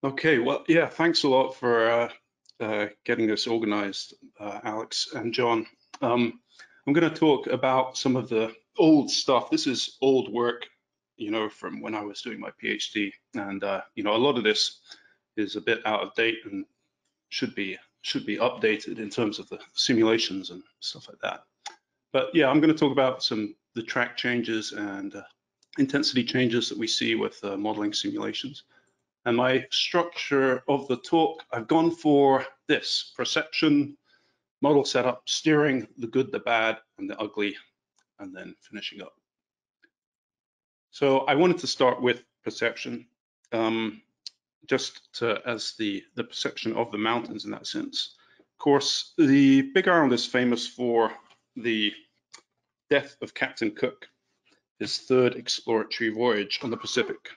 Okay, well, yeah, thanks a lot for getting this organized, Alex and John. I'm going to talk about some of the old stuff. This is old work, from when I was doing my PhD, and a lot of this is a bit out of date and should be updated in terms of the simulations and stuff like that. But yeah, I'm going to talk about the track changes and intensity changes that we see with modeling simulations. And my structure of the talk, I've gone for this: perception, model setup, steering, the good, the bad, and the ugly, and then finishing up. So I wanted to start with perception, as the perception of the mountains in that sense. Of course, the Big Island is famous for the death of Captain Cook, his third exploratory voyage on the Pacific.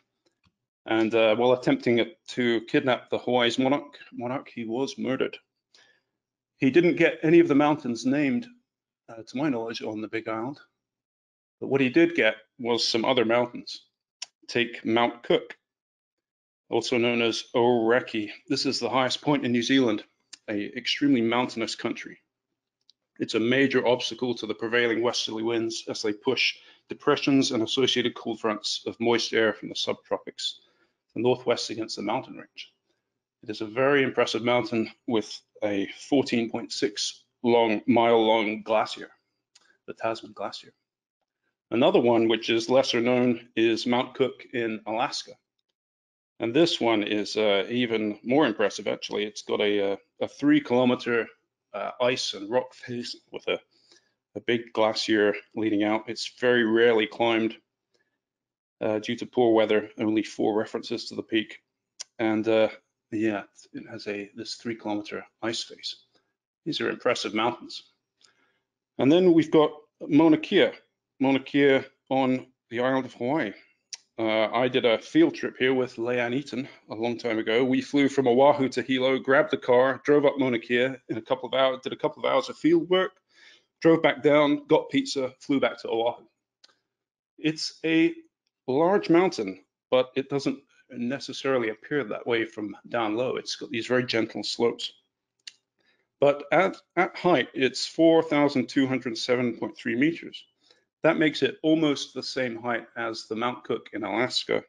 And while attempting to kidnap the Hawaii's monarch, he was murdered. He didn't get any of the mountains named, to my knowledge, on the Big Island. But what he did get was some other mountains. Take Mount Cook, also known as Oreki. This is the highest point in New Zealand, an extremely mountainous country. It's a major obstacle to the prevailing westerly winds as they push depressions and associated cold fronts of moist air from the subtropics northwest against the mountain range. It is a very impressive mountain with a 14.6 mile long glacier, the Tasman Glacier. Another one, which is lesser known, is Mount Cook in Alaska. And this one is even more impressive, actually. It's got a 3-kilometer ice and rock face with a big glacier leading out. It's very rarely climbed. Due to poor weather, only 4 references to the peak, and yeah, it has this 3-kilometer ice face. These are impressive mountains. And then we've got Mauna Kea on the island of Hawaii. I did a field trip here with Leanne Eaton a long time ago. We flew from Oahu to Hilo, grabbed the car, drove up Mauna Kea in a couple of hours, did a couple of hours of field work, drove back down, got pizza, flew back to Oahu. It's a large mountain, but it doesn't necessarily appear that way from down low. It's got these very gentle slopes. But at height, it's 4,207.3 meters. That makes it almost the same height as the Mount Cook in Alaska.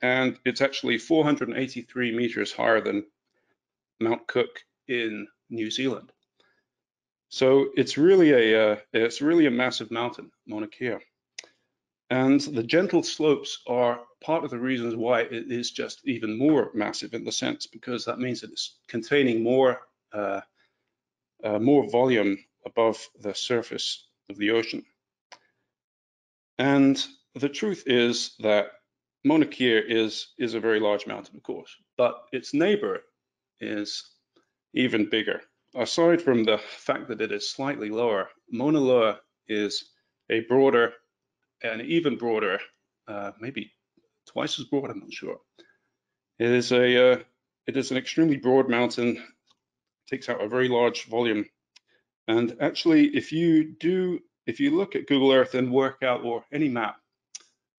And it's actually 483 meters higher than Mount Cook in New Zealand. So it's really a massive mountain, Mauna Kea. And the gentle slopes are part of the reasons why it is just even more massive in the sense, because that means that it's containing more volume above the surface of the ocean. And the truth is that Mauna Kea is a very large mountain, of course, but its neighbor is even bigger. Aside from the fact that it is slightly lower, Mauna Loa is a broader, an even broader, maybe twice as broad, I'm not sure. It is an extremely broad mountain, takes out a very large volume. And actually, if you look at Google Earth and work out, or any map,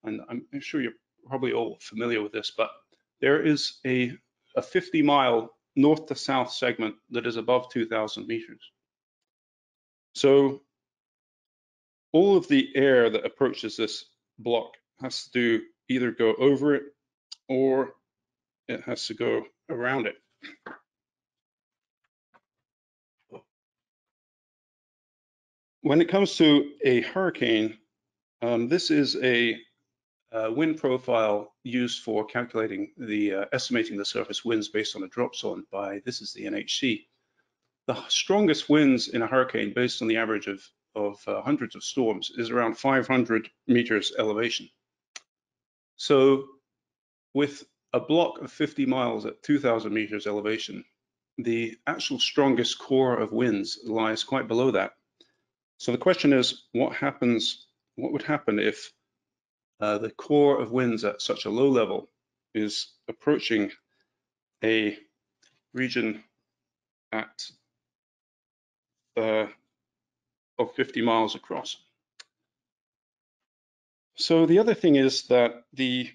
and I'm sure you're probably all familiar with this, but there is a 50-mile north to south segment that is above 2,000 meters. So all of the air that approaches this block has to either go over it or it has to go around it. When it comes to a hurricane, this is a wind profile used for calculating estimating the surface winds based on a drop zone this is the NHC. The strongest winds in a hurricane, based on the average of hundreds of storms, is around 500 meters elevation. So with a block of 50 miles at 2,000 meters elevation, the actual strongest core of winds lies quite below that. So the question is, what would happen if the core of winds at such a low level is approaching a region of 50 miles across? So the other thing is that the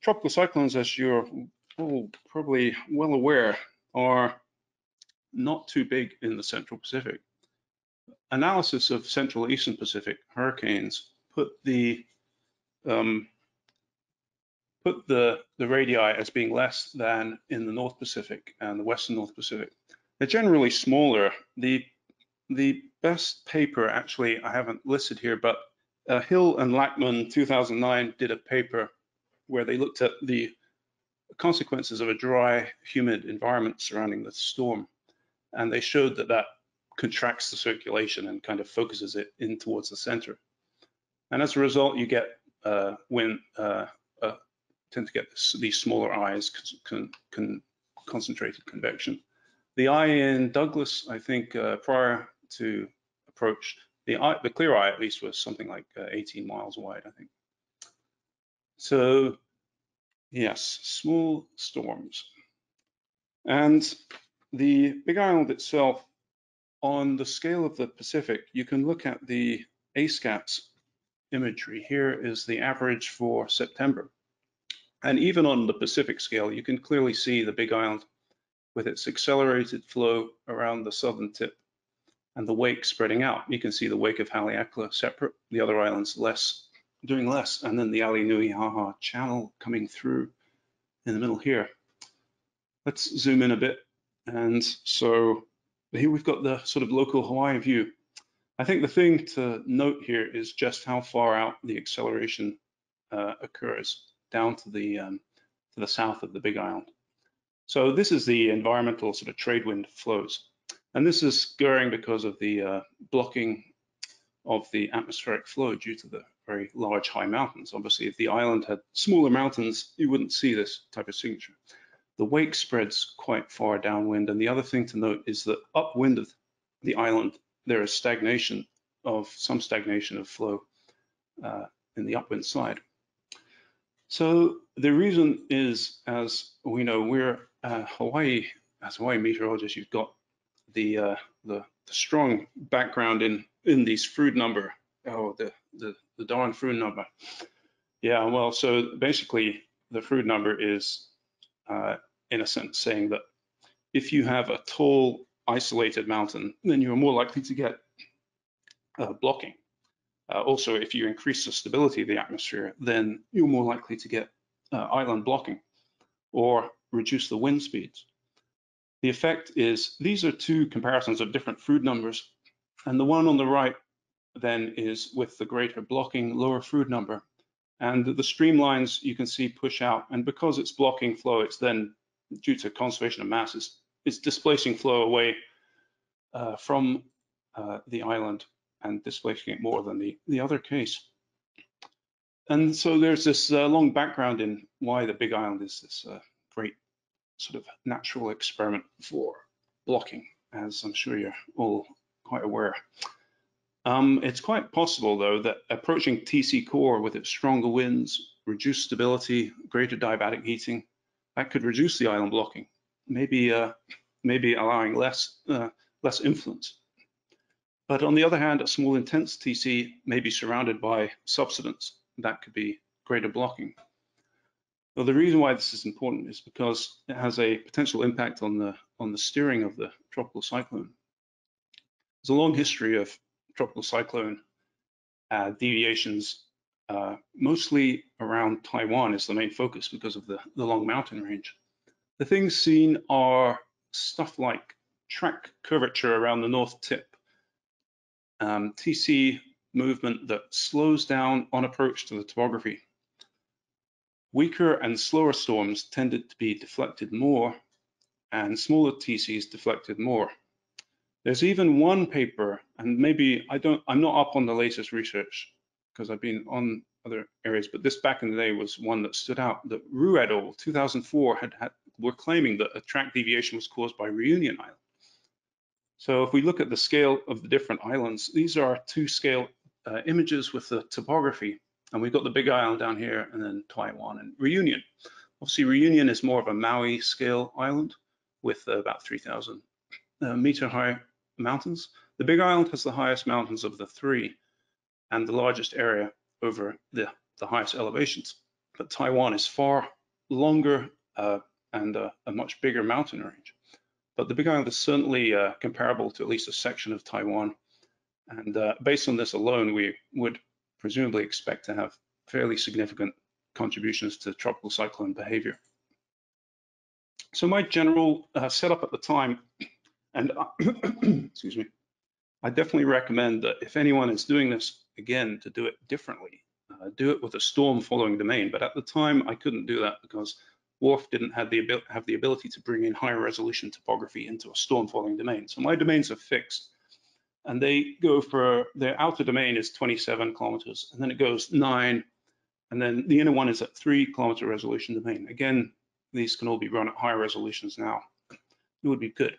tropical cyclones, as you're probably well aware, are not too big in the Central Pacific. Analysis of Central Eastern Pacific hurricanes put the radii as being less than in the North Pacific and the Western North Pacific. They're generally smaller. The best paper, actually, I haven't listed here, but Hill and Lackman 2009 did a paper where they looked at the consequences of a dry, humid environment surrounding the storm. And they showed that that contracts the circulation and kind of focuses it in towards the center. And as a result, you get tend to get these smaller eyes, concentrated convection. The eye in Douglas, I think, prior to approach, the clear eye at least was something like 18 miles wide, I think. So yes, small storms. And the Big Island itself, on the scale of the Pacific, you can look at the ASCAPS imagery. Here is the average for September. And even on the Pacific scale, you can clearly see the Big Island with its accelerated flow around the southern tip and the wake spreading out. You can see the wake of Haleakala separate, the other islands doing less, and then the Ali Nui Haha channel coming through in the middle here. Let's zoom in a bit. And so here we've got the sort of local Hawaii view. I think the thing to note here is just how far out the acceleration occurs down to the south of the Big Island. So this is the environmental sort of trade wind flows. And this is occurring because of the blocking of the atmospheric flow due to the very large high mountains. Obviously, if the island had smaller mountains, you wouldn't see this type of signature. The wake spreads quite far downwind. And the other thing to note is that upwind of the island, there is some stagnation of flow in the upwind side. So the reason is, as we know, we're Hawaii, as Hawaii meteorologists, you've got the strong background in these Froude number. Oh, the darn Froude number. Yeah, well, so basically the Froude number is, in a sense, saying that if you have a tall, isolated mountain, then you're more likely to get blocking. Also, if you increase the stability of the atmosphere, then you're more likely to get island blocking or reduce the wind speeds. The effect is, these are two comparisons of different Froude numbers, and the one on the right then is with the greater blocking, lower Froude number. And the streamlines you can see push out, and because it's blocking flow, it's then, due to conservation of masses, it's displacing flow away from the island and displacing it more than the other case. And so there's this long background in why the Big Island is this great sort of natural experiment for blocking, as I'm sure you're all quite aware. It's quite possible, though, that approaching TC core with its stronger winds, reduced stability, greater diabatic heating, that could reduce the island blocking, maybe allowing less influence. But on the other hand, a small intense TC may be surrounded by subsidence. That could be greater blocking. Well, the reason why this is important is because it has a potential impact on the steering of the tropical cyclone. There's a long history of tropical cyclone deviations, mostly around Taiwan is the main focus because of the long mountain range. The things seen are stuff like track curvature around the north tip, TC movement that slows down on approach to the topography. Weaker and slower storms tended to be deflected more, and smaller TCs deflected more. There's even one paper, and maybe I'm not up on the latest research because I've been on other areas, but this back in the day was one that stood out, that Roux et al. 2004 were claiming that a track deviation was caused by Reunion Island. So if we look at the scale of the different islands, these are two scale images with the topography. And we've got the Big Island down here and then Taiwan and Reunion. Obviously, Reunion is more of a Maui scale island with about 3,000 meter high mountains. The Big Island has the highest mountains of the three and the largest area over the highest elevations. But Taiwan is far longer, and a much bigger mountain range. But the Big Island is certainly comparable to at least a section of Taiwan. And based on this alone, we would presumably expect to have fairly significant contributions to tropical cyclone behavior. So my general setup at the time, and excuse me, I definitely recommend that if anyone is doing this again, to do it differently. Do it with a storm following domain. But at the time, I couldn't do that because WRF didn't have the ability to bring in higher resolution topography into a storm following domain. So my domains are fixed, and they go for, their outer domain is 27 kilometers, and then it goes 9, and then the inner one is at 3-kilometer resolution domain. Again, these can all be run at higher resolutions now. It would be good.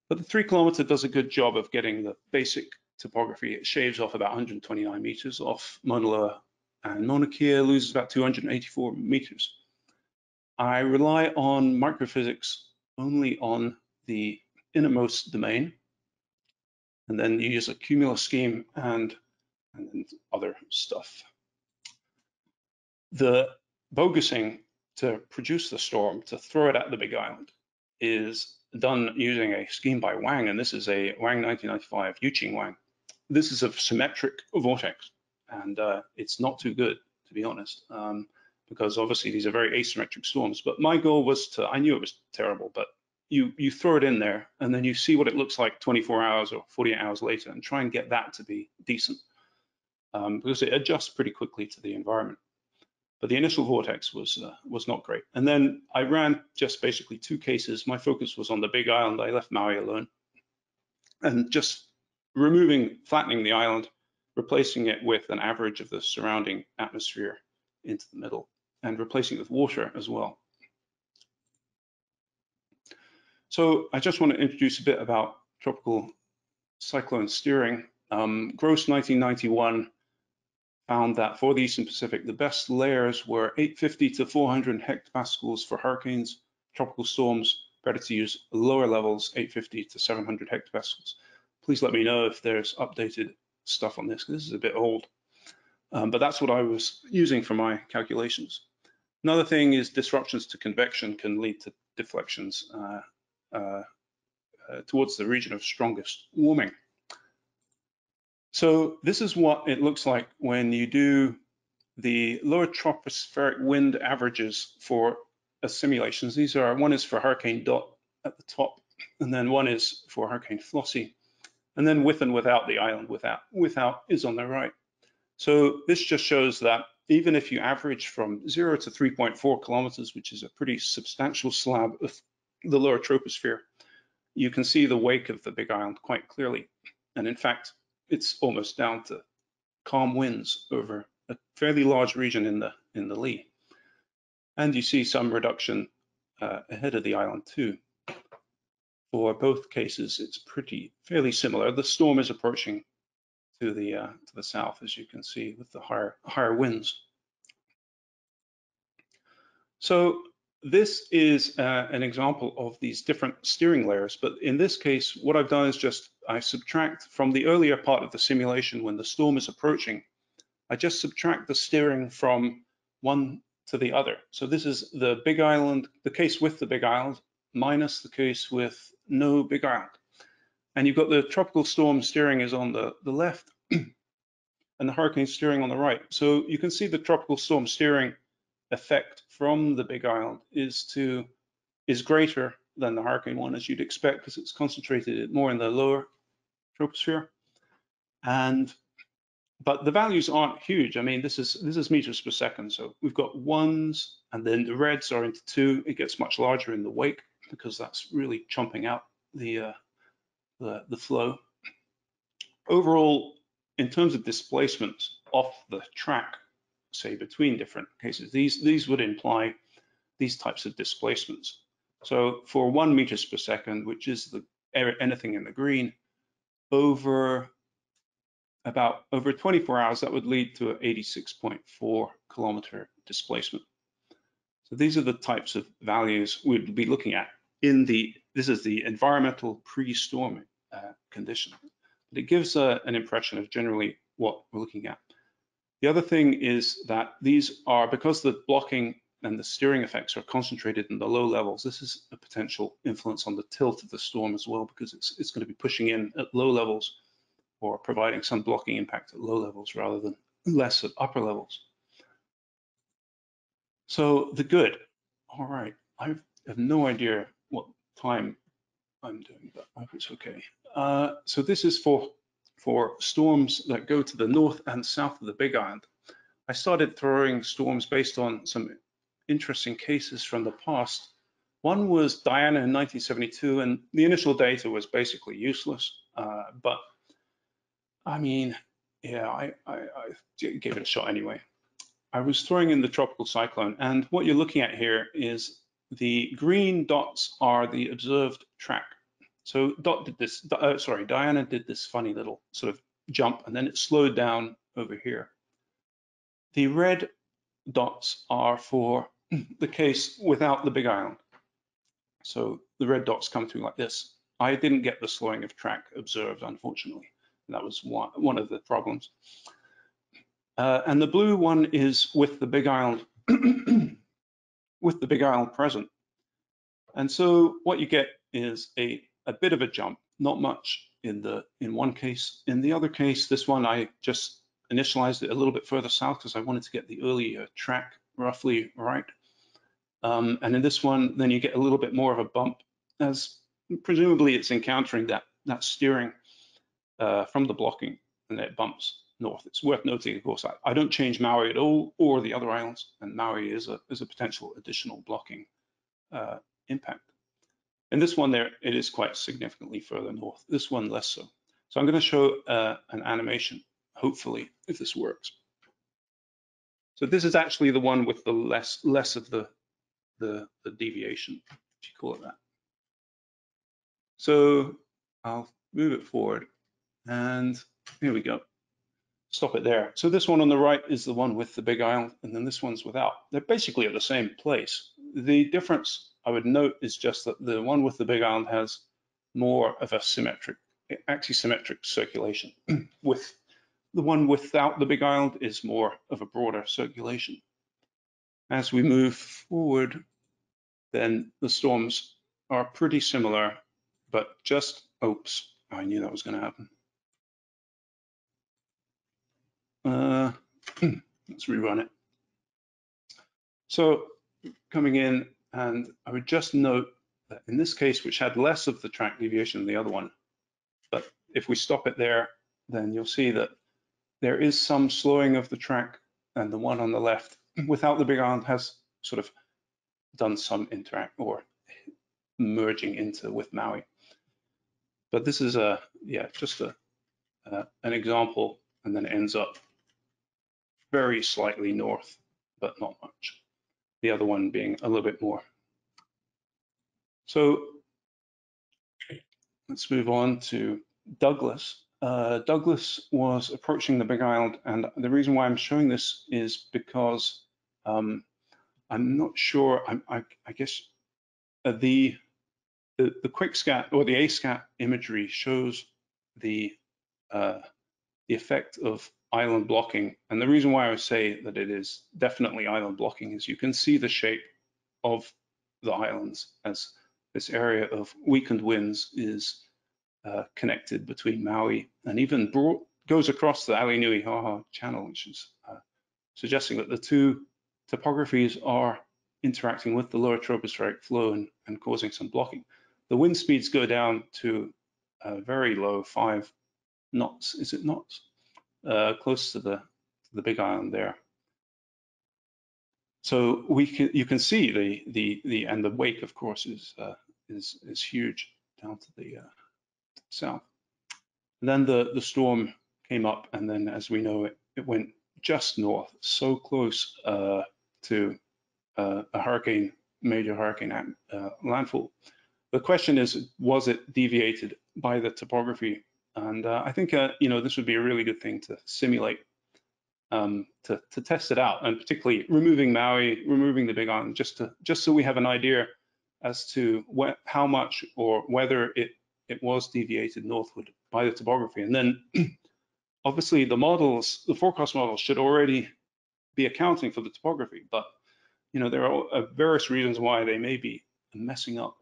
But the 3-kilometer does a good job of getting the basic topography. It shaves off about 129 meters off Mauna Loa, and Mauna Kea loses about 284 meters. I rely on microphysics only on the innermost domain, and then you use a cumulus scheme and then other stuff. The bogusing to produce the storm, to throw it at the Big Island, is done using a scheme by Wang, and this is a Wang 1995 Yuqing Wang. This is a symmetric vortex, and it's not too good, to be honest, because obviously these are very asymmetric storms. But my goal was to, I knew it was terrible, but you throw it in there and then you see what it looks like 24 hours or 48 hours later and try and get that to be decent, because it adjusts pretty quickly to the environment. But the initial vortex was not great. And then I ran just basically 2 cases. My focus was on the Big Island. I left Maui alone, and just flattening the island, replacing it with an average of the surrounding atmosphere into the middle, and replacing it with water as well. So I just want to introduce a bit about tropical cyclone steering. Gross 1991 found that for the Eastern Pacific, the best layers were 850 to 400 hectopascals for hurricanes. Tropical storms, better to use lower levels, 850 to 700 hectopascals. Please let me know if there's updated stuff on this, because this is a bit old. But that's what I was using for my calculations. Another thing is disruptions to convection can lead to deflections towards the region of strongest warming. So this is what it looks like when you do the lower tropospheric wind averages for simulations. These are, one is for Hurricane Dot at the top, and then one is for Hurricane Flossie, and then with and without the island. Without is on the right. So this just shows that even if you average from 0 to 3.4 kilometers, which is a pretty substantial slab of the lower troposphere, you can see the wake of the Big Island quite clearly. And in fact, it's almost down to calm winds over a fairly large region in the lee. And you see some reduction ahead of the island too. For both cases, it's fairly similar. The storm is approaching to the south, as you can see, with the higher winds. So this is an example of these different steering layers, but in this case, what I've done is just I subtract from the earlier part of the simulation when the storm is approaching. I just subtract the steering from one to the other. So this is the Big Island, the case with the Big Island, minus the case with no Big Island. And you've got the tropical storm steering is on the left and the hurricane steering on the right. So you can see the tropical storm steering effect from the Big Island is greater than the hurricane one, as you'd expect, because it's concentrated more in the lower troposphere. But the values aren't huge. I mean, this is meters per second. So we've got 1s, and then the reds are into 2. It gets much larger in the wake because that's really chomping out the flow. Overall, in terms of displacement off the track, say between different cases, these would imply these types of displacements. So for 1 meters per second, which is anything in the green, over 24 hours, that would lead to an 86.4 kilometer displacement. So these are the types of values we'd be looking at this is the environmental pre-storm condition. But it gives an impression of generally what we're looking at. The other thing is that these are, because the blocking and the steering effects are concentrated in the low levels, this is a potential influence on the tilt of the storm as well, because it's going to be pushing in at low levels or providing some blocking impact at low levels rather than less at upper levels. So the good, all right, I have no idea what time I'm doing, but I hope it's okay. So this is for storms that go to the north and south of the Big Island. I started throwing storms based on some interesting cases from the past. One was Diana in 1972, and the initial data was basically useless. But I mean, yeah, I gave it a shot anyway. I was throwing in the tropical cyclone, and what you're looking at here is the green dots are the observed track. So Diana did this funny little sort of jump, and then it slowed down over here. The red dots are for the case without the Big Island. So the red dots come through like this. I didn't get the slowing of track observed, unfortunately. And that was one of the problems. And the blue one is with the Big Island, with the Big Island present. And so what you get is a bit of a jump, not much in one case. In the other case, this one, I just initialized it a little bit further south because I wanted to get the early track roughly right. And in this one, then you get a little bit more of a bump, as presumably it's encountering that steering from the blocking, and it bumps north. It's worth noting, of course, I don't change Maui at all, or the other islands, and Maui is a potential additional blocking impact. And this one there, it is quite significantly further north. This one less so. So I'm going to show an animation, hopefully, if this works. So this is actually the one with the less of the deviation, if you call it that. So I'll move it forward, and here we go. Stop it there. So this one on the right is the one with the Big Island, and then this one's without. They're basically at the same place. The difference I would note is just that the one with the Big Island has more of a axisymmetric circulation. With the one without the Big Island is more of a broader circulation. As we move forward, then the storms are pretty similar, but just, oops, I knew that was going to happen. Let's rerun it. So coming in, and I would just note that in this case, which had less of the track deviation than the other one, but if we stop it there, then you'll see that there is some slowing of the track, and the one on the left without the Big Island has sort of done some interact or merging into with Maui. But this is just an example, and then it ends up very slightly north, but not much. The other one being a little bit more. So let's move on to Douglas. Douglas was approaching the Big Island, and the reason why I'm showing this is because I'm not sure. I guess the QuickScat or the ASCAT imagery shows the effect of island blocking, and the reason why I would say that it is definitely island blocking is you can see the shape of the islands as this area of weakened winds is connected between Maui and even goes across the Alii-Nui-Haha channel, which is suggesting that the two topographies are interacting with the lower tropospheric flow and causing some blocking. The wind speeds go down to very low, 5 knots. Is it knots? Close to the Big Island there. So you can see the wake, of course, is huge down to the south. And then the storm came up, and then, as we know, it went just north, so close to a major hurricane landfall. The question is, was it deviated by the topography? And I think this would be a really good thing to simulate, to test it out, and particularly removing Maui, removing the Big Island, just so we have an idea as to how much or whether it was deviated northward by the topography. And then obviously the forecast models should already be accounting for the topography, but there are various reasons why they may be messing up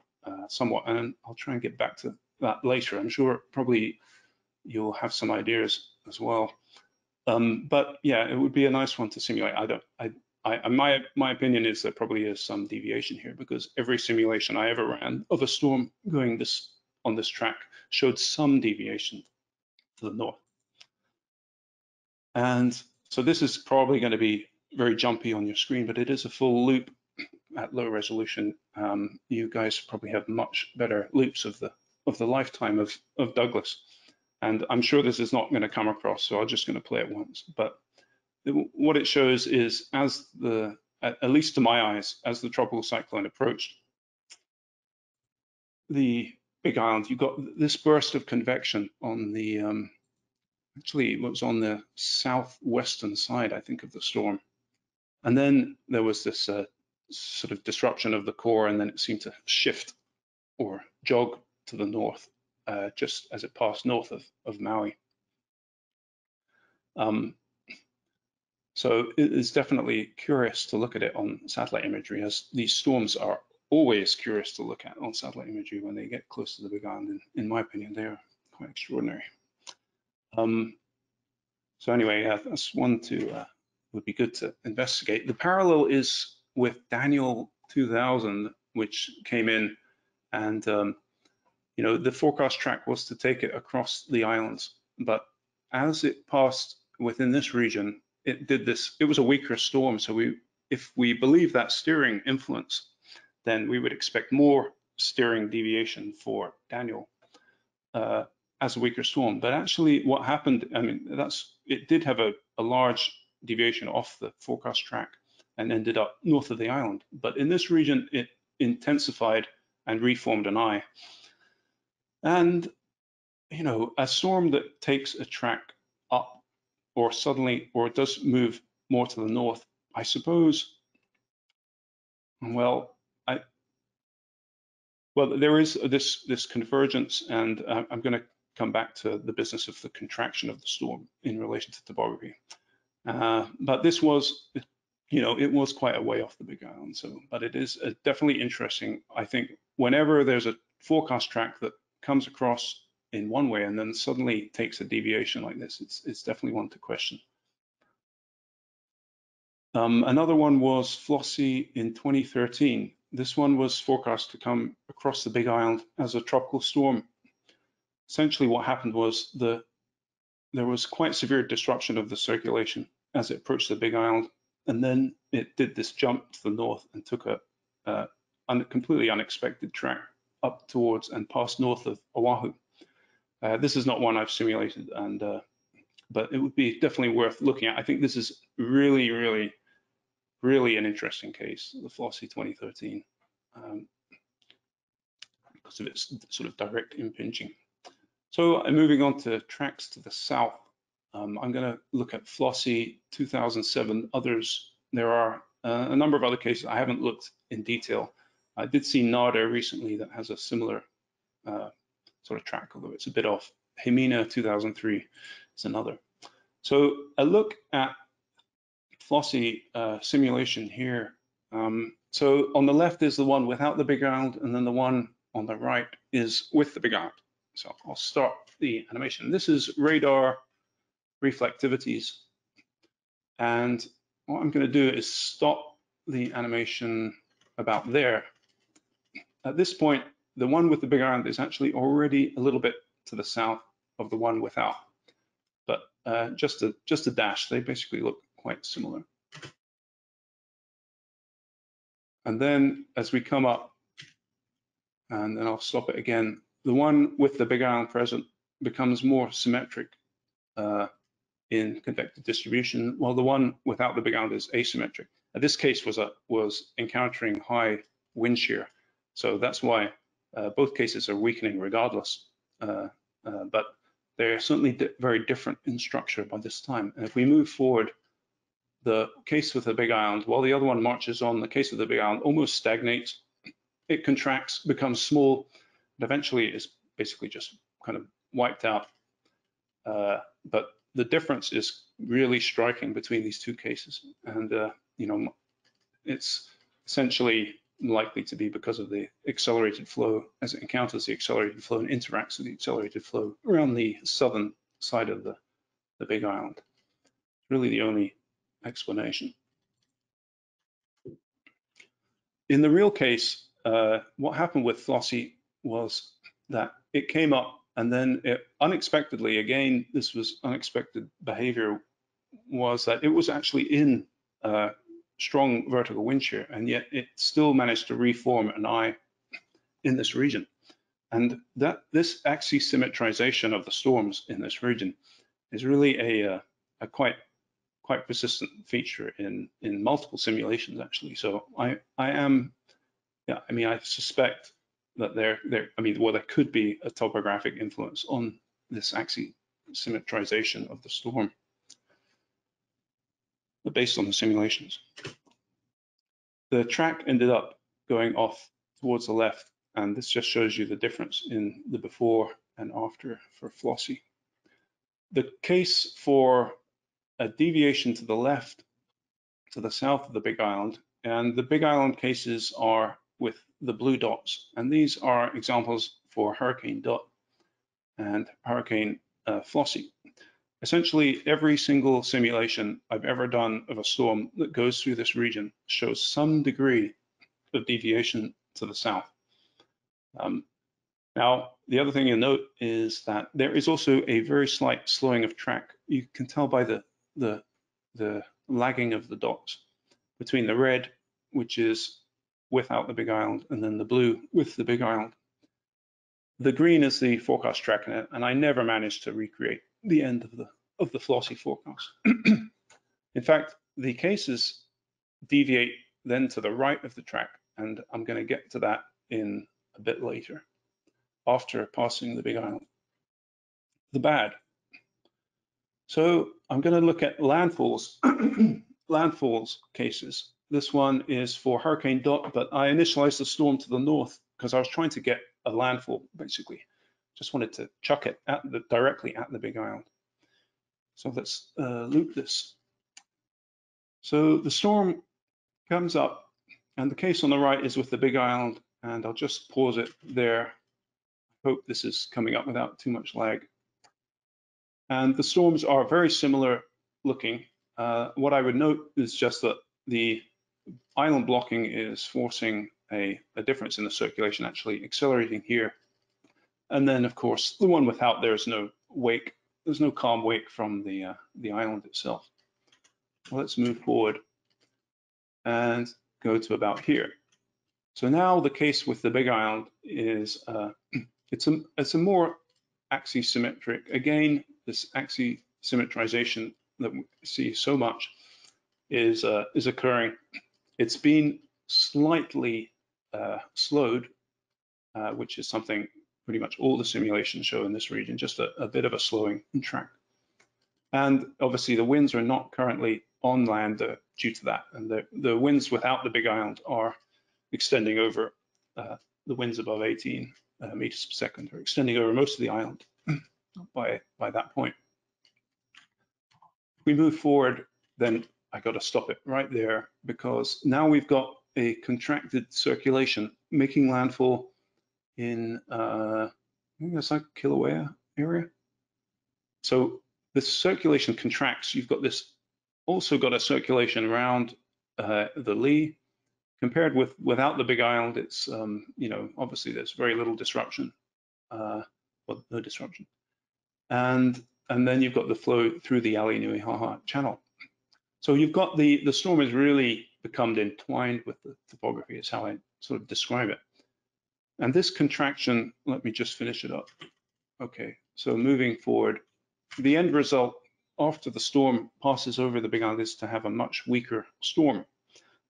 somewhat, and I'll try and get back to that later. I'm sure probably you'll have some ideas as well. But yeah, it would be a nice one to simulate. My opinion is there probably is some deviation here, because every simulation I ever ran of a storm going on this track showed some deviation to the north. And so this is probably going to be very jumpy on your screen, but it is a full loop at low resolution. You guys probably have much better loops of the lifetime of Douglas. And I'm sure this is not going to come across, so I'm just going to play it once. But what it shows is, at least to my eyes, as the tropical cyclone approached the Big Island, you got this burst of convection on the, actually it was on the southwestern side, I think, of the storm. And then there was this sort of disruption of the core, and then it seemed to shift or jog to the north, just as it passed north of Maui. So it is definitely curious to look at it on satellite imagery, as these storms are always curious to look at on satellite imagery when they get close to the Big Island. In my opinion, they are quite extraordinary. So anyway, that's one would be good to investigate. The parallel is with Daniel 2000, which came in, and the forecast track was to take it across the islands, but as it passed within this region, it did this. It was a weaker storm, so if we believe that steering influence, then we would expect more steering deviation for Daniel as a weaker storm. But actually, what happened? I mean, it did have a large deviation off the forecast track and ended up north of the island. But in this region, it intensified and reformed an eye. And a storm that takes a track up, or does move more to the north, I suppose, well, there is this convergence, and I'm going to come back to the business of the contraction of the storm in relation to topography. But this was, it was quite a way off the Big Island. But it is definitely interesting. I think whenever there's a forecast track that comes across in one way and then suddenly takes a deviation like this, it's definitely one to question. Another one was Flossie in 2013. This one was forecast to come across the Big Island as a tropical storm. Essentially what happened was there was quite severe disruption of the circulation as it approached the Big Island, and then it did this jump to the north and took a completely unexpected track up towards and past north of Oahu. This is not one I've simulated, but it would be definitely worth looking at. I think this is really, really, really an interesting case, the Flossie 2013, because of its sort of direct impinging. So moving on to tracks to the south, I'm going to look at Flossie 2007. Others, there are a number of other cases. I haven't looked in detail. I did see NADA recently that has a similar sort of track, although it's a bit off. Hemina 2003 is another. So a look at Flossie simulation here. So on the left is the one without the Big Island, and then the one on the right is with the Big Island. So I'll start the animation. This is radar reflectivities. And what I'm going to do is stop the animation about there. At this point, the one with the Big Island is actually already a little bit to the south of the one without. But just a dash, they basically look quite similar. And then as we come up, and then I'll stop it again, the one with the Big Island present becomes more symmetric in convective distribution, while the one without the Big Island is asymmetric. This case was encountering high wind shear, so that's why both cases are weakening regardless. But they're certainly very different in structure by this time. And if we move forward, the case with the Big Island, while the other one marches on, the case of the Big Island almost stagnates. It contracts, becomes small, and eventually is basically just kind of wiped out. But the difference is really striking between these two cases. And, it's essentially likely to be because of the accelerated flow as it encounters the accelerated flow and interacts with the accelerated flow around the southern side of the Big Island. Really the only explanation. In the real case, what happened with Flossie was that it came up and then it unexpectedly, again, this was unexpected behavior, was that it was actually in strong vertical wind shear, and yet it still managed to reform an eye in this region. And that this axisymmetrization of the storms in this region is really a quite persistent feature in multiple simulations, actually. So I suspect that there could be a topographic influence on this axisymmetrization of the storm, but based on the simulations. The track ended up going off towards the left, and this just shows you the difference in the before and after for Flossie. The case for a deviation to the left, to the south of the Big Island, and the Big Island cases are with the blue dots, and these are examples for Hurricane Dot and Hurricane Flossie. Essentially, every single simulation I've ever done of a storm that goes through this region shows some degree of deviation to the south. Now, the other thing you'll note is that there is also a very slight slowing of track. You can tell by the lagging of the dots between the red, which is without the Big Island, and then the blue with the Big Island. The green is the forecast track, and I never managed to recreate the end of the Flossie forecast. In fact, the cases deviate then to the right of the track, and I'm going to get to that in a bit later, after passing the Big Island. The bad. So I'm going to look at landfalls, landfalls cases. This one is for Hurricane Dot, but I initialized the storm to the north because I was trying to get a landfall, basically. Just wanted to chuck it directly at the Big Island. So let's loop this. So the storm comes up, and the case on the right is with the Big Island, and I'll just pause it there. I hope this is coming up without too much lag. And the storms are very similar looking. What I would note is just that the island blocking is forcing a difference in the circulation, actually accelerating here. And then, of course, the one without, there's no wake. There's no calm wake from the island itself. Well, let's move forward and go to about here. So now the case with the Big Island is it's a more axisymmetric. Again, this axisymmetrization that we see so much is occurring. It's been slightly slowed, which is something pretty much all the simulations show in this region, just a bit of a slowing in track. And obviously the winds are not currently on land due to that. And the winds without the Big Island are extending over, the winds above 18 meters per second are extending over most of the island by that point. If we move forward, then I got to stop it right there, because now we've got a contracted circulation making landfall in, I think that's like Kilauea area. So the circulation contracts. You've got this, also got a circulation around the lee. Compared with without the Big Island, it's obviously there's very little disruption, well, no disruption, and then you've got the flow through the Ali Nui Haha channel. So you've got the storm has really become entwined with the topography, is how I sort of describe it. And this contraction, let me just finish it up. Okay, so moving forward, the end result after the storm passes over the Big Island is to have a much weaker storm.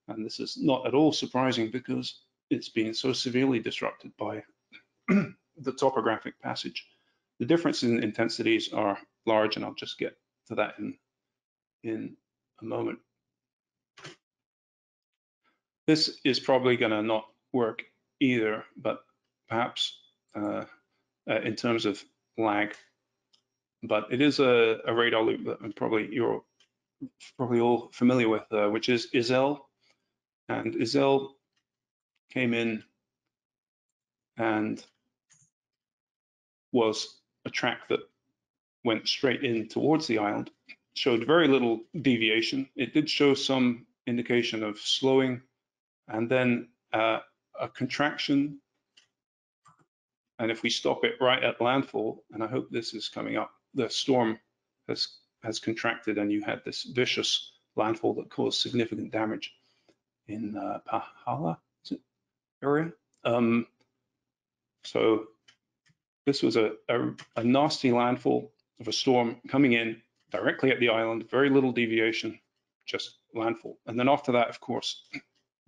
And this is not at all surprising because it's been so severely disrupted by the topographic passage. The difference in intensities are large, and I'll just get to that in a moment. This is probably going to not work either, but perhaps in terms of lag. But it is a radar loop that you're probably all familiar with, which is ISL. and Iselle came in and was a track that went straight in towards the island, showed very little deviation. It did show some indication of slowing, and then a contraction. And if we stop it right at landfall, and I hope this is coming up, the storm has contracted, and you had this vicious landfall that caused significant damage in Pahala area. So this was a nasty landfall of a storm coming in directly at the island, very little deviation, just landfall. And then after that, of course,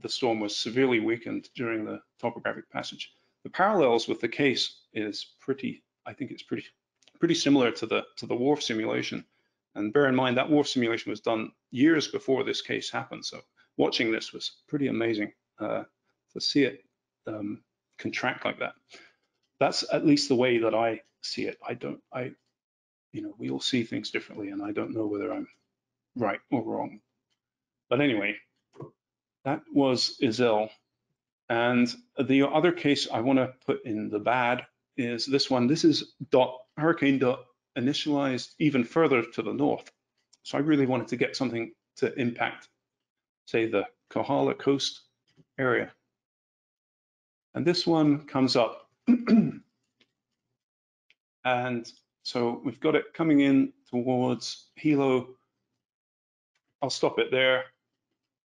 the storm was severely weakened during the topographic passage. The parallels with the case is I think it's pretty similar to the WRF simulation. And bear in mind that WRF simulation was done years before this case happened. So watching this was pretty amazing to see it contract like that. That's at least the way that I see it. We all see things differently, and I don't know whether I'm right or wrong. But anyway, that was Iselle. And the other case I want to put in the bad is this one. This is hurricane dot initialized even further to the north. So I really wanted to get something to impact, say, the Kohala coast area. And this one comes up. And so we've got it coming in towards Hilo. I'll stop it there.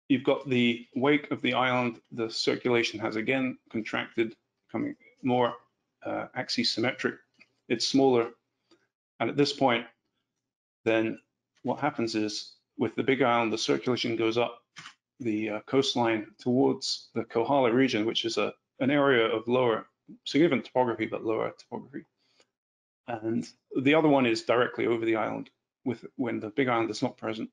You've got the wake of the island. The circulation has again contracted, becoming more axisymmetric. It's smaller. And at this point, then what happens is with the Big Island, the circulation goes up the coastline towards the Kohala region, which is an area of lower, significant topography, but lower topography. And the other one is directly over the island when the Big Island is not present.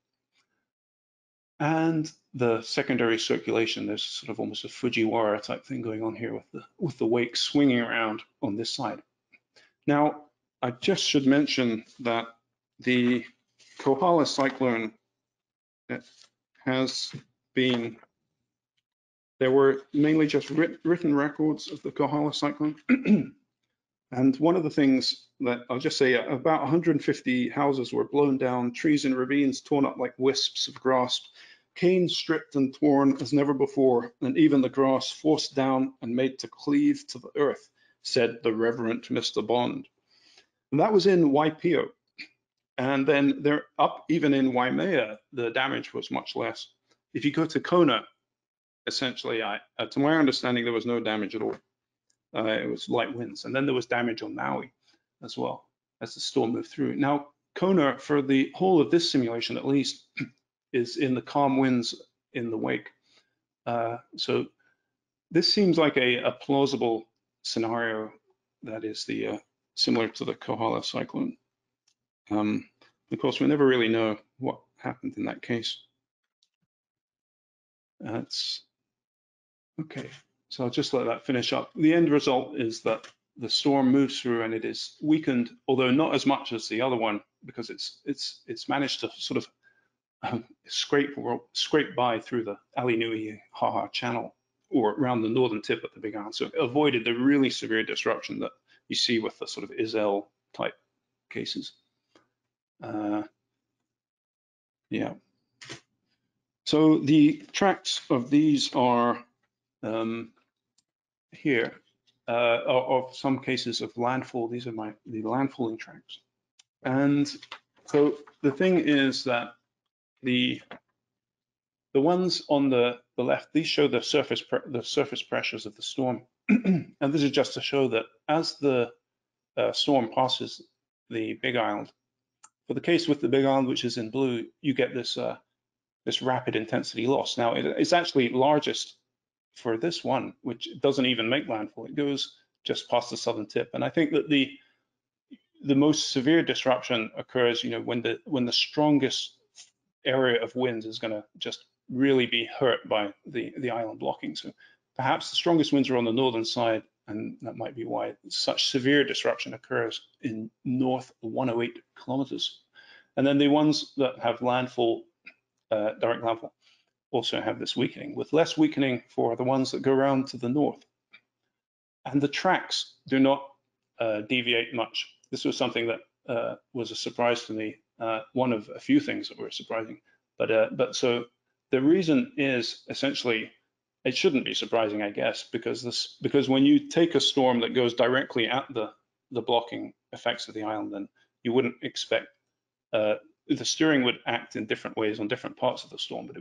And the secondary circulation, there's sort of almost a Fujiwara type thing going on here with the wake swinging around on this side. Now, I just should mention that the Kohala cyclone has been, there were mainly just written records of the Kohala cyclone. And one of the things that I'll just say, about 150 houses were blown down, trees and ravines torn up like wisps of grass, canes stripped and torn as never before, and even the grass forced down and made to cleave to the earth, said the Reverend Mr. Bond. And that was in Waipio. And then they're up even in Waimea, the damage was much less. If you go to Kona, essentially, to my understanding, there was no damage at all. It was light winds. And then there was damage on Maui as well as the storm moved through. Now, Kona, for the whole of this simulation at least, is in the calm winds in the wake. So this seems like a plausible scenario that is similar to the Kohala cyclone. Of course, we never really know what happened in that case. That's okay. So I'll just let that finish up. The end result is that the storm moves through and it is weakened, although not as much as the other one, because it's managed to sort of scrape by through the Ali Nui Haha channel or around the northern tip of the Big Island. So it avoided the really severe disruption that you see with the sort of Iselle type cases. Yeah. So the tracks of these are here of some cases of landfall. These are the landfalling tracks. And so the thing is that the ones on the left, these show the surface pressures of the storm. And this is just to show that as the storm passes the Big Island, for the case with the Big Island, which is in blue, you get this rapid intensity loss. Now, it's actually largest for this one, which doesn't even make landfall. It goes just past the southern tip. And I think that the most severe disruption occurs, when the strongest area of winds is going to just really be hurt by the island blocking. So perhaps the strongest winds are on the northern side, and that might be why such severe disruption occurs in north 108 kilometers. And then the ones that have landfall, direct landfall, also have this weakening, with less weakening for the ones that go around to the north. And the tracks do not deviate much. This was something that was a surprise to me, one of a few things that were surprising. But so the reason is essentially, it shouldn't be surprising, I guess, because when you take a storm that goes directly at the blocking effects of the island, then you wouldn't expect the steering would act in different ways on different parts of the storm, but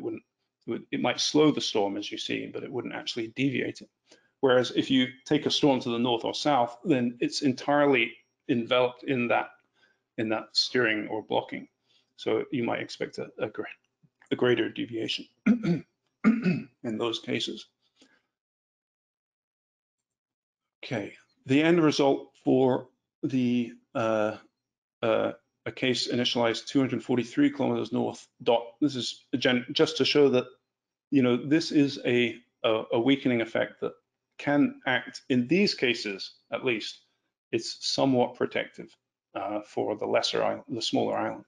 it might slow the storm, as you see, but it wouldn't actually deviate it. Whereas if you take a storm to the north or south, then it's entirely enveloped in that steering or blocking. So you might expect a greater deviation in those cases. Okay, the end result for the a case initialized 243 kilometers north dot. This is just to show that, you know, this is a weakening effect that can act in these cases, at least. It's somewhat protective for the smaller islands,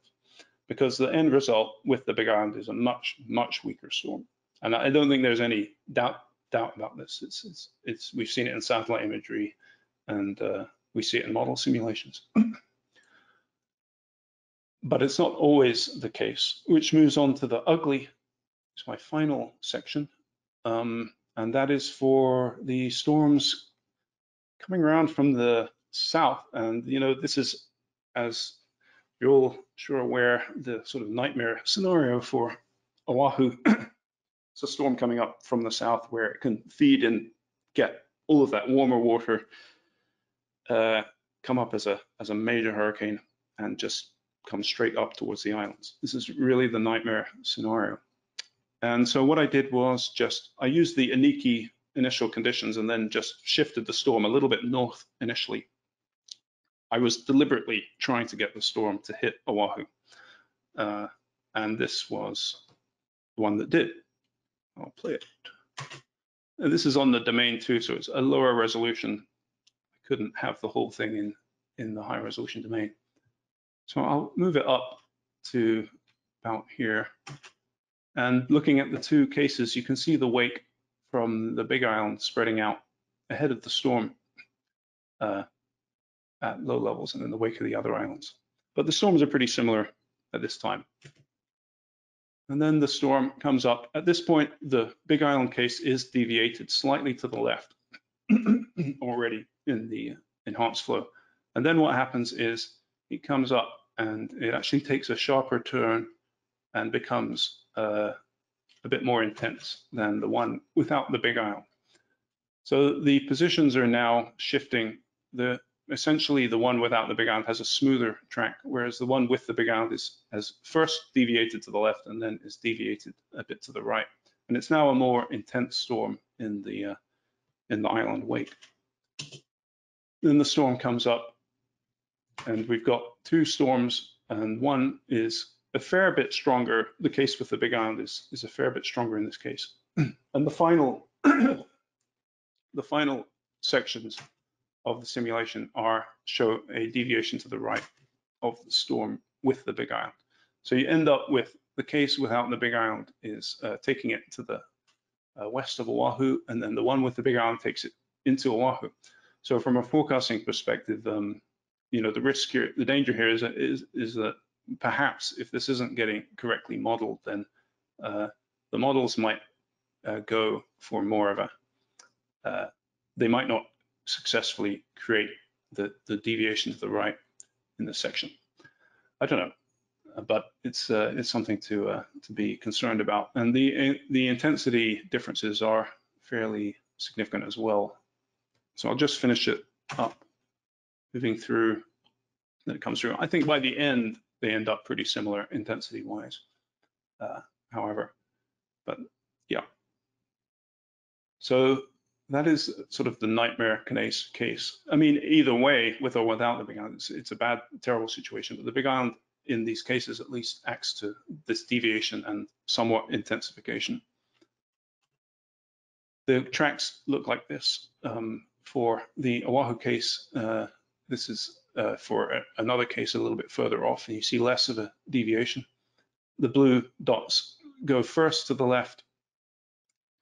because the end result with the Big Island is a much weaker storm. And I don't think there's any doubt about this. We've seen it in satellite imagery, and we see it in model simulations. But it's not always the case, which moves on to the ugly. It's my final section, and that is for the storms coming around from the south. And you know, this is, as you're all sure aware, the sort of nightmare scenario for Oahu. It's a storm coming up from the south where it can feed and get all of that warmer water, come up as a major hurricane and just come straight up towards the islands. This is really the nightmare scenario. And so what I did was I used the Aniki initial conditions and then just shifted the storm a little bit north initially. I was deliberately trying to get the storm to hit Oahu. And this was the one that did. I'll play it. And this is on the domain too, so it's a lower resolution. I couldn't have the whole thing in the high resolution domain. So I'll move it up to about here. And looking at the two cases, you can see the wake from the Big Island spreading out ahead of the storm at low levels and in the wake of the other islands. But the storms are pretty similar at this time. And then the storm comes up. At this point, the Big Island case is deviated slightly to the left already in the enhanced flow. And then what happens is it comes up and it actually takes a sharper turn and becomes a bit more intense than the one without the Big Island. So the positions are now shifting. Essentially, the one without the Big Island has a smoother track, whereas the one with the Big Island has first deviated to the left and then is deviated a bit to the right. And it's now a more intense storm in the island wake. Then the storm comes up, and we've got two storms, and one is a fair bit stronger. The case with the Big Island is a fair bit stronger in this case. And the final sections of the simulation show a deviation to the right of the storm with the Big Island. So you end up with the case without the Big Island is taking it to the west of Oahu, and then the one with the Big Island takes it into Oahu. So from a forecasting perspective, you know, the risk here, the danger here is that perhaps if this isn't getting correctly modeled, then the models might go for more of they might not successfully create the deviation to the right in this section. I don't know, but it's something to be concerned about. And the intensity differences are fairly significant as well. So I'll just finish it up, moving through. Then it comes through. I think by the end, they end up pretty similar intensity-wise, however, but yeah. So that is sort of the nightmare case. I mean, either way, with or without the Big Island, it's a bad, terrible situation. But the Big Island, in these cases at least, acts to this deviation and somewhat intensification. The tracks look like this. For the Oahu case, this is for another case a little bit further off, and you see less of a deviation. The blue dots go first to the left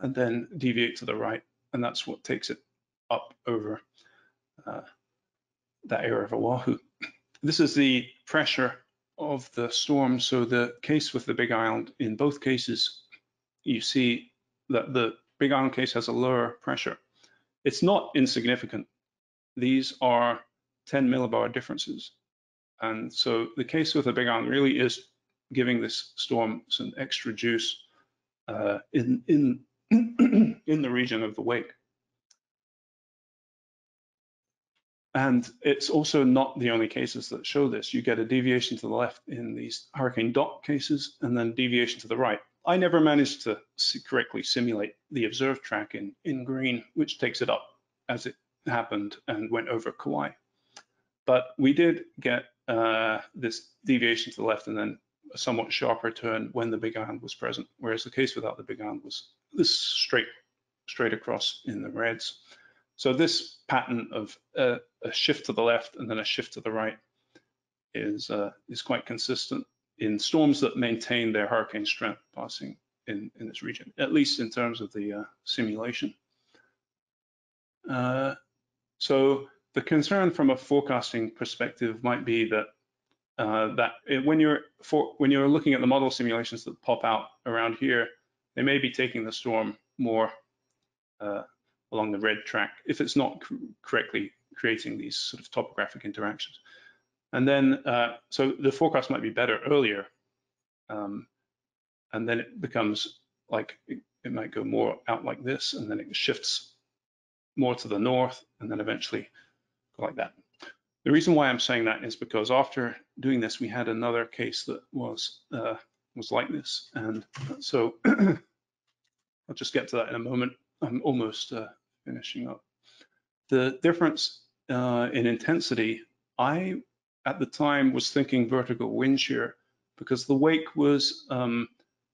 and then deviate to the right, and that's what takes it up over that area of Oahu. This is the pressure of the storm. So the case with the Big Island, in both cases, you see that the Big Island case has a lower pressure. It's not insignificant. These are 10 millibar differences. And so the case with the Big Island really is giving this storm some extra juice in the region of the wake. And it's also not the only cases that show this. You get a deviation to the left in these hurricane dot cases, and then deviation to the right. I never managed to correctly simulate the observed track in green, which takes it up as it happened and went over Kauai. But we did get this deviation to the left and then a somewhat sharper turn when the Big Island was present, whereas the case without the Big Island was this straight across in the reds. So this pattern of a shift to the left and then a shift to the right is quite consistent in storms that maintain their hurricane strength passing in this region, at least in terms of the simulation. So the concern from a forecasting perspective might be that when you're looking at the model simulations that pop out around here, they may be taking the storm more along the red track if it's not correctly creating these sort of topographic interactions. And then, so the forecast might be better earlier, and then it becomes like, it might go more out like this, and then it shifts more to the north, and then eventually go like that. The reason why I'm saying that is because after doing this, we had another case that was like this. And so I'll just get to that in a moment. I'm almost finishing up. The difference in intensity, I, at the time, was thinking vertical wind shear because the wake was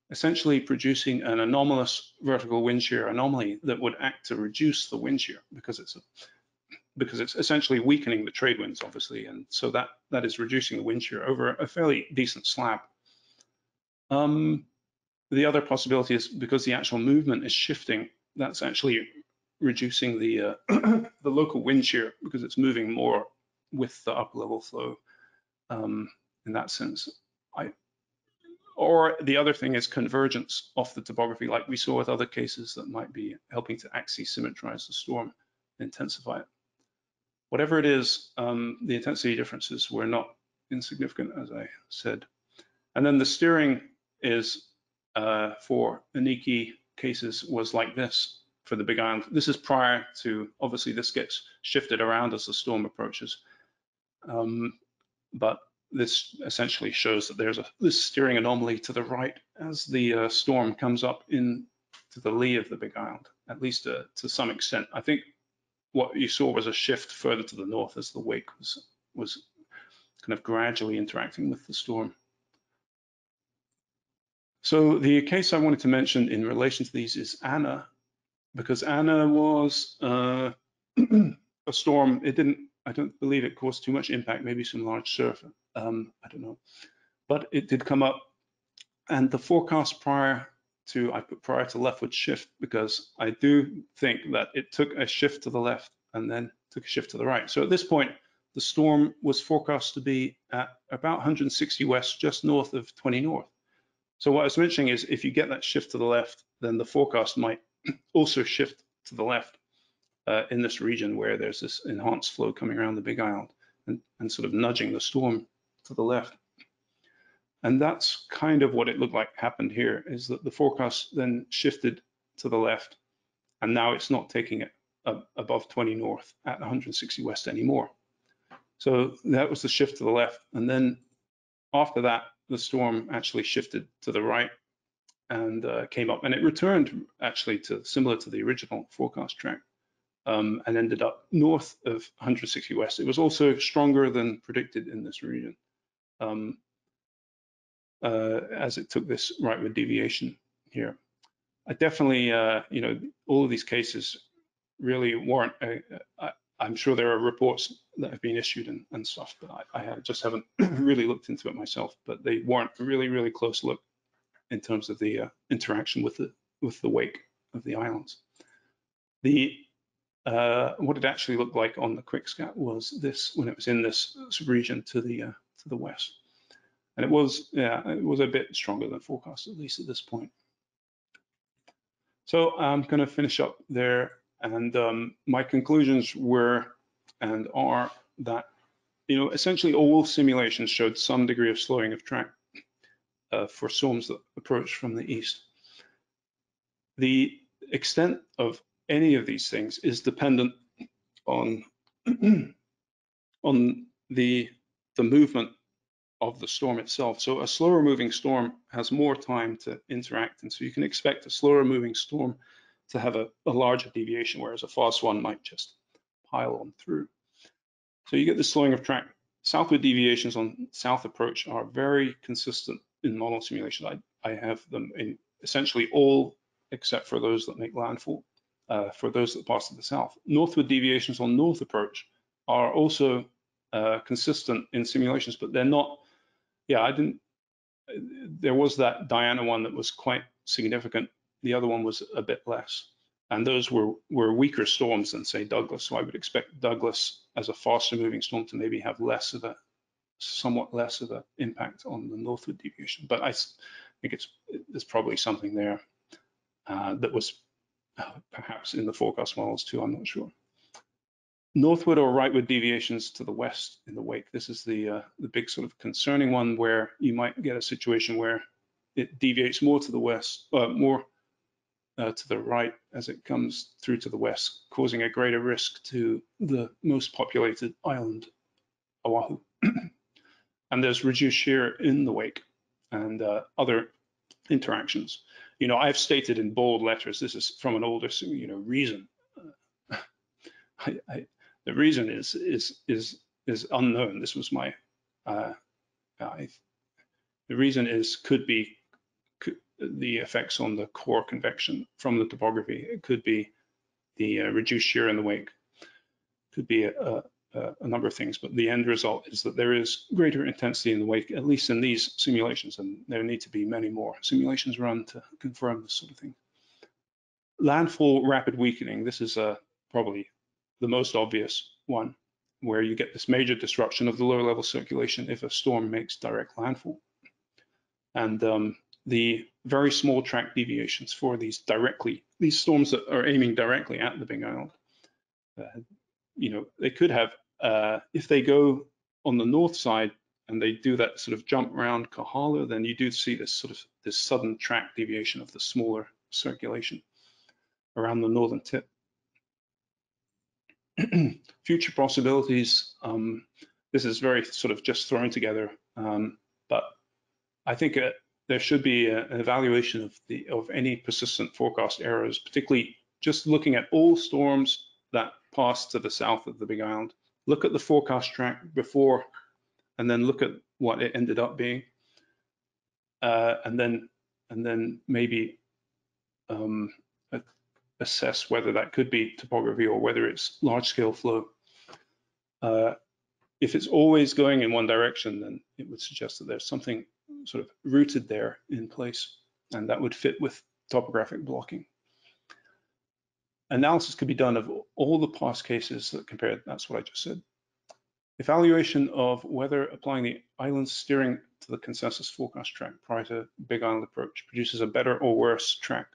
essentially producing an anomalous vertical wind shear anomaly that would act to reduce the wind shear because it's essentially weakening the trade winds, obviously, and so that is reducing the wind shear over a fairly decent slab. The other possibility is because the actual movement is shifting, that's actually reducing the the local wind shear because it's moving more with the upper level flow in that sense. Or the other thing is convergence of the topography, like we saw with other cases that might be helping to axisymmetrize the storm, intensify it. Whatever it is, the intensity differences were not insignificant, as I said. And then the steering is for Aniki cases was like this for the Big Island. This is prior to, obviously this gets shifted around as the storm approaches. But this essentially shows that there's this steering anomaly to the right as the storm comes up into the lee of the Big Island, at least to some extent. I think what you saw was a shift further to the north as the wake was kind of gradually interacting with the storm. So the case I wanted to mention in relation to these is Anna, because Anna was a storm. I don't believe it caused too much impact, maybe some large surf, I don't know. But it did come up, and the forecast prior to leftward shift, because I do think that it took a shift to the left and then took a shift to the right. So at this point, the storm was forecast to be at about 160 west, just north of 20 north. So what I was mentioning is if you get that shift to the left, then the forecast might also shift to the left in this region where there's this enhanced flow coming around the Big Island and sort of nudging the storm to the left. And that's kind of what it looked like happened here, is that the forecast then shifted to the left, and now it's not taking it above 20 north at 160 west anymore. So that was the shift to the left. And then after that, the storm actually shifted to the right and came up, and it returned actually to similar to the original forecast track and ended up north of 160 west. It was also stronger than predicted in this region as it took this rightward deviation here. I definitely, you know, all of these cases really warrant, I'm sure there are reports that have been issued and stuff, but I just haven't really looked into it myself, but they warrant a really, really close look in terms of the interaction with the wake of the islands. What it actually looked like on the QuickScat was this when it was in this region to the west, and it was a bit stronger than forecast, at least at this point. So I'm going to finish up there, and my conclusions were and are that essentially all simulations showed some degree of slowing of track for storms that approach from the east. The extent of any of these things is dependent on on the movement of the storm itself. So a slower moving storm has more time to interact, and so you can expect a slower moving storm to have a larger deviation, whereas a fast one might just pile on through. So you get the slowing of track. Southward deviations on south approach are very consistent in model simulation. I have them in essentially all except for those that make landfall, for those that pass to the south. Northward deviations on north approach are also consistent in simulations, but they're not. Yeah, there was that Diana one that was quite significant. The other one was a bit less. And those were weaker storms than, say, Douglas. So I would expect Douglas as a faster moving storm to maybe have somewhat less of an impact on the northward deviation. But I think there's probably something there that was perhaps in the forecast models too, I'm not sure. Northward or rightward deviations to the west in the wake. This is the big sort of concerning one, where you might get a situation where it deviates more to the west, more to the right as it comes through to the west, causing a greater risk to the most populated island, Oahu. And there's reduced shear in the wake and other interactions. I've stated in bold letters, this is from an older, reason. The reason is unknown. This was my, the reason could be the effects on the core convection from the topography. It could be the reduced shear in the wake. Could be a number of things, but the end result is that there is greater intensity in the wake, at least in these simulations, and there need to be many more simulations run to confirm this sort of thing. Landfall rapid weakening. This is probably the most obvious one, where you get this major disruption of the lower level circulation if a storm makes direct landfall. And the very small track deviations for these storms that are aiming directly at the Big Island. They could have, if they go on the north side and they do that sort of jump around Kahala, then you do see this sudden track deviation of the smaller circulation around the northern tip. Future possibilities. This is very sort of just thrown together, but I think there should be an evaluation of any persistent forecast errors, particularly just looking at all storms that pass to the south of the Big Island. Look at the forecast track before, and then look at what it ended up being, and then maybe assess whether that could be topography or whether it's large-scale flow. If it's always going in one direction, then it would suggest that there's something sort of rooted there in place, and that would fit with topographic blocking. Analysis could be done of all the past cases that compared. That's what I just said. Evaluation of whether applying the island steering to the consensus forecast track prior to Big Island approach produces a better or worse track.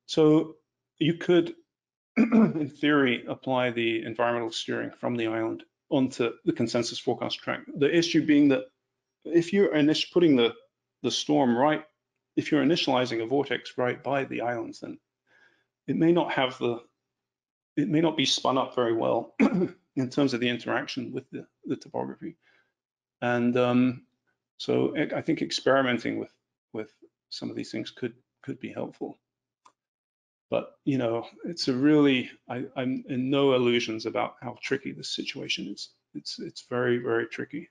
So you could, in theory, apply the environmental steering from the island onto the consensus forecast track. The issue being that if you're putting the storm right, if you're initializing a vortex right by the islands, then it may not be spun up very well in terms of the interaction with the topography. And so I think experimenting with some of these things could be helpful. But it's a really, I'm in no illusions about how tricky this situation is. It's very, very tricky.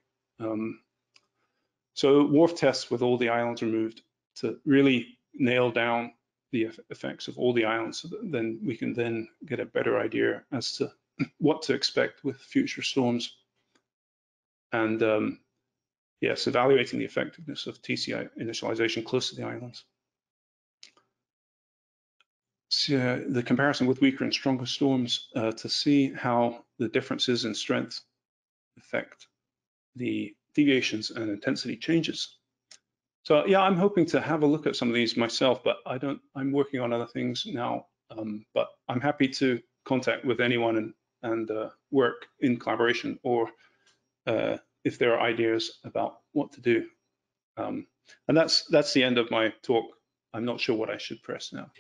So wharf tests with all the islands removed to really nail down the effects of all the islands, so that then we can then get a better idea as to what to expect with future storms. And yes, evaluating the effectiveness of TCI initialization close to the islands. the comparison with weaker and stronger storms to see how the differences in strength affect the deviations and intensity changes. So yeah, I'm hoping to have a look at some of these myself, but I'm working on other things now, but I'm happy to contact with anyone and work in collaboration, or if there are ideas about what to do. And that's the end of my talk. I'm not sure what I should press now.